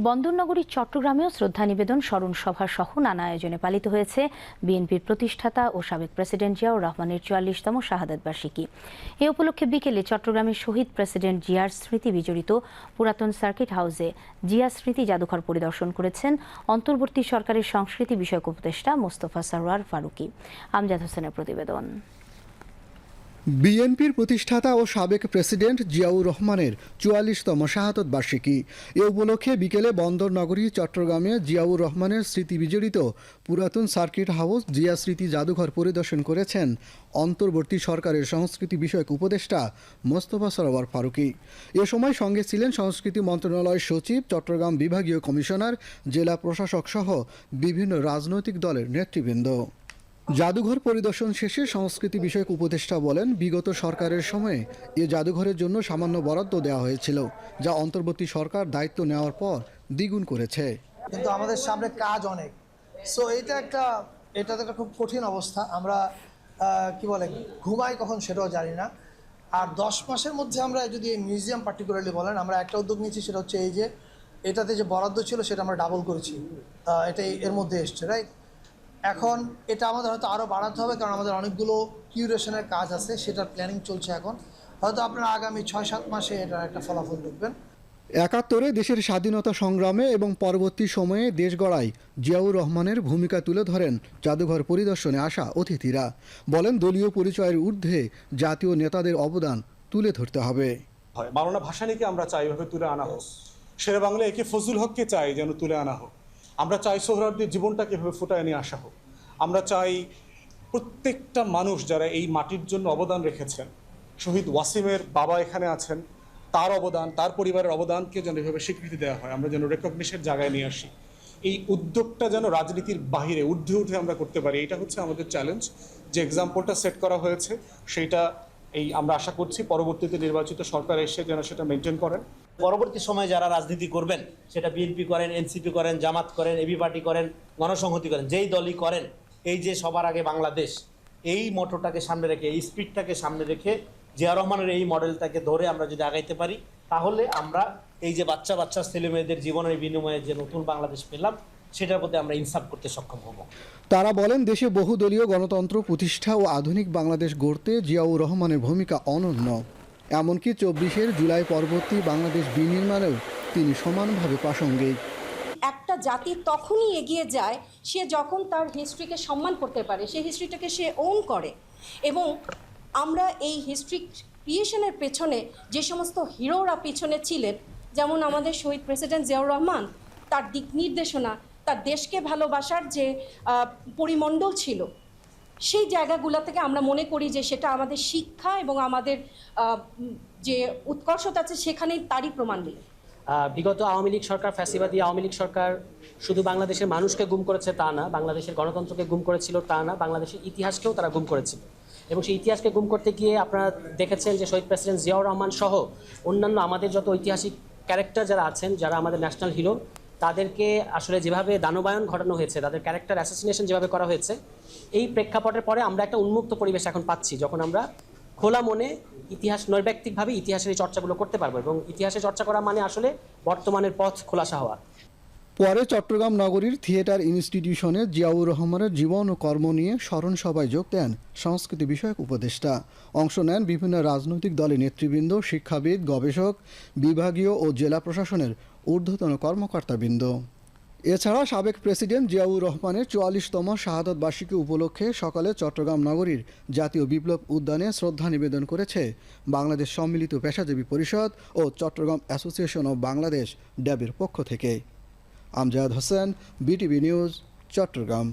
বন্দরনগরী চট্টগ্রামেও শ্রদ্ধা নিবেদন স্মরণ সভা সহ নানা আয়োজনে পালিত হয়েছে বিএনপির প্রতিষ্ঠাতা ও সাবেক প্রেসিডেন্ট জিয়াউর রহমানের ৪৪তম শাহাদাত বার্ষিকী। এ উপলক্ষে বিকেলে চট্টগ্রামের শহীদ প্রেসিডেন্ট জিয়ার স্মৃতি বিজড়িত পুরাতন সার্কিট হাউসে জিয়া স্মৃতি জাদুঘর পরিদর্শন করেছেন অন্তর্বর্তী সরকারের সংস্কৃতি বিষয়ক উপদেষ্টা মোস্তফা সরওয়ার ফারুকী। আমজাদ হোসেনের প্রতিবেদন। বিএনপির প্রতিষ্ঠাতা ও সাবেক প্রেসিডেন্ট জিয়াউর রহমানের ৪৪তম শাহাদাত বার্ষিকী। এ উপলক্ষে বিকেলে বন্দরনগরী চট্টগ্রামে জিয়াউর রহমানের স্মৃতি বিজড়িত পুরাতন সার্কিট হাউস জিয়া স্মৃতি জাদুঘর পরিদর্শন করেছেন অন্তর্বর্তী সরকারের সংস্কৃতি বিষয়ক উপদেষ্টা মোস্তফা সরওয়ার ফারুকী। এ সময় সঙ্গে ছিলেন সংস্কৃতি মন্ত্রণালয়ের সচিব, চট্টগ্রাম বিভাগীয় কমিশনার, জেলা প্রশাসক সহ বিভিন্ন রাজনৈতিক দলের নেতৃবৃন্দ। জাদুঘর পরিদর্শন শেষে সংস্কৃতি বিষয়ক উপদেষ্টা বলেন, বিগত সরকারের সময়ে এ জাদুঘরের জন্য সামান্য বরাদ্দ দেওয়া হয়েছিল, যা অন্তর্বর্তী সরকার দায়িত্ব নেওয়ার পর দ্বিগুণ করেছে। কিন্তু আমাদের সামনে কাজ অনেক, সো এটা একটা খুব কঠিন অবস্থা। আমরা কি বলে ঘুমাই কখন সেটাও জানি না। আর 10 মাসের মধ্যে আমরা যদি মিউজিয়াম পার্টিকুলারলি বলেন, আমরা একটা উদ্যোগ নিয়েছি, সেটা হচ্ছে এই যে এটাতে যে বরাদ্দ ছিল সেটা আমরা ডাবল করেছি, এটাই এর মধ্যে এসছে, রাইট? এখন এটা আমাদের হয়তো আরও বাড়াতে হবে, কারণ আমাদের অনেকগুলো কিউরেশনের কাজ আছে, সেটার প্ল্যানিং চলছে এখন। হয়তো আপনারা আগামী 6-7 মাসে এটার একটা ফলাফল দেখবেন। ৭১ দেশের স্বাধীনতা সংগ্রামে এবং পরবর্তী সময়ে দেশ গড়ায় জিয়াউর রহমানের ভূমিকা তুলে ধরেন জাদুঘর পরিদর্শনে আসা অতিথিরা। বলেন, দলীয় পরিচয়ের ঊর্ধ্বে জাতীয় নেতাদের অবদান তুলে ধরতে হবে। মাওলানা ভাসানীকে আমরা চাই এভাবে তুলে আনা হোক, শেরে বাংলা একে ফজলুল হককে চাই যেন তুলে আনা হোক। আমরা চাই সোহরাওয়ার্দীর জীবনটাকে এভাবে ফুটায় নিয়ে আসা হোক। আমরা চাই প্রত্যেকটা মানুষ যারা এই মাটির জন্য অবদান রেখেছেন, শহীদ ওয়াসিমের বাবা এখানে আছেন, তার অবদান, তার পরিবারের অবদানকে যেন এভাবে স্বীকৃতি দেওয়া হয়, আমরা যেন রেকগনিশনের জায়গায় নিয়ে আসি। এই উদ্যোগটা যেন রাজনীতির বাহিরে ঊর্ধ্বে উঠে আমরা করতে পারি, এটা হচ্ছে আমাদের চ্যালেঞ্জ। যে এক্সাম্পলটা সেট করা হয়েছে সেইটা আমরা আশা করছি পরবর্তীতে নির্বাচিত সরকার এসে যেন সেটা মেনটেন করেন। পরবর্তী সময়ে যারা রাজনীতি করবেন, সেটা বিএনপি করেন, এনসিপি করেন, জামাত করেন, এবি পার্টি করেন, গণসংহতি করেন, যেই দলই করেন, এই যে সবার আগে বাংলাদেশ, এই মোটোটাকে সামনে রেখে, এই স্পিডটাকে সামনে রেখে জিয়া রহমানের এই মডেলটাকে ধরে আমরা যদি আগাইতে পারি, তাহলে আমরা এই যে বাচ্চা ছেলে মেয়েদের জীবনের বিনিময়ে যে নতুন বাংলাদেশ পেলাম, সেটার প্রতি আমরা ইনসাফ করতে সক্ষম হব। তারা বলেন, দেশে বহুদলীয় গণতন্ত্র প্রতিষ্ঠা ও আধুনিক বাংলাদেশ গড়তে জিয়াউর রহমানের ভূমিকা অনন্য। এমনকি ২৪শে জুলাই পরবর্তী বাংলাদেশ বিনির্মাণেও তিনি সমানভাবে প্রাসঙ্গিক। একটা জাতি তখনই এগিয়ে যায় সে যখন তার হিস্ট্রিকে সম্মান করতে পারে, সেই হিস্ট্রিটাকে সে ওন করে। এবং আমরা এই হিস্ট্রি ক্রিয়েশনের পেছনে যে সমস্ত হিরোরা পেছনে ছিলেন, যেমন আমাদের শহীদ প্রেসিডেন্ট জিয়াউর রহমান, তার দিক নির্দেশনা, তার দেশকে ভালোবাসার যে পরিমণ্ডল ছিল, সেই জায়গাগুলো থেকে আমরা মনে করি যে সেটা আমাদের শিক্ষা এবং আমাদের যে উৎকর্ষতা আছে সেখানেই তারই প্রমাণ নেই। বিগত আওয়ামী লীগ সরকার, ফ্যাসিবাদী আওয়ামী লীগ সরকার শুধু বাংলাদেশের মানুষকে গুম করেছে তা না, বাংলাদেশের গণতন্ত্রকে গুম করেছিল তা না, বাংলাদেশের ইতিহাসকেও তারা গুম করেছিল। এবং সেই ইতিহাসকে গুম করতে গিয়ে আপনারা দেখেছেন যে শহীদ প্রেসিডেন্ট জিয়াউর রহমান সহ অন্যান্য আমাদের যত ঐতিহাসিক ক্যারেক্টার যারা আছেন, যারা আমাদের ন্যাশনাল হিরো, তাদেরকে আসলে যেভাবে দানবায়ন ঘটানো হয়েছে, তাদের ক্যারেক্টার অ্যাসাসিনেশন যেভাবে করা হয়েছে, এই প্রেক্ষাপটের পরে আমরা একটা উন্মুক্ত পরিবেশ এখন পাচ্ছি, যখন আমরা খোলা মনে ইতিহাস নৈর্ব্যক্তিকভাবে ইতিহাসের এই চর্চাগুলো করতে পারবো। এবং ইতিহাসের চর্চা করা মানে আসলে বর্তমানের পথ খোলাসা হওয়া। পরে চট্টগ্রাম নগরীর থিয়েটার ইনস্টিটিউশনে জিয়াউর রহমানের জীবন ও কর্ম নিয়ে স্মরণ সভায় যোগ দেন সংস্কৃতি বিষয়ক উপদেষ্টা। অংশ নেন বিভিন্ন রাজনৈতিক দলের নেতৃবৃন্দ, শিক্ষাবিদ, গবেষক, বিভাগীয় ও জেলা প্রশাসনের ঊর্ধ্বতন কর্মকর্তাবৃন্দ। এছাড়া সাবেক প্রেসিডেন্ট জিয়াউর রহমানের ৪৪তম শাহাদাত বার্ষিকী উপলক্ষে সকালে চট্টগ্রাম নগরীর জাতীয় বিপ্লব উদ্যানে শ্রদ্ধা নিবেদন করেছে বাংলাদেশ সম্মিলিত পেশাজীবী পরিষদ ও চট্টগ্রাম অ্যাসোসিয়েশন অব বাংলাদেশ, ড্যাবের পক্ষ থেকে। Amjad Hossain, BTV news, Chittagong.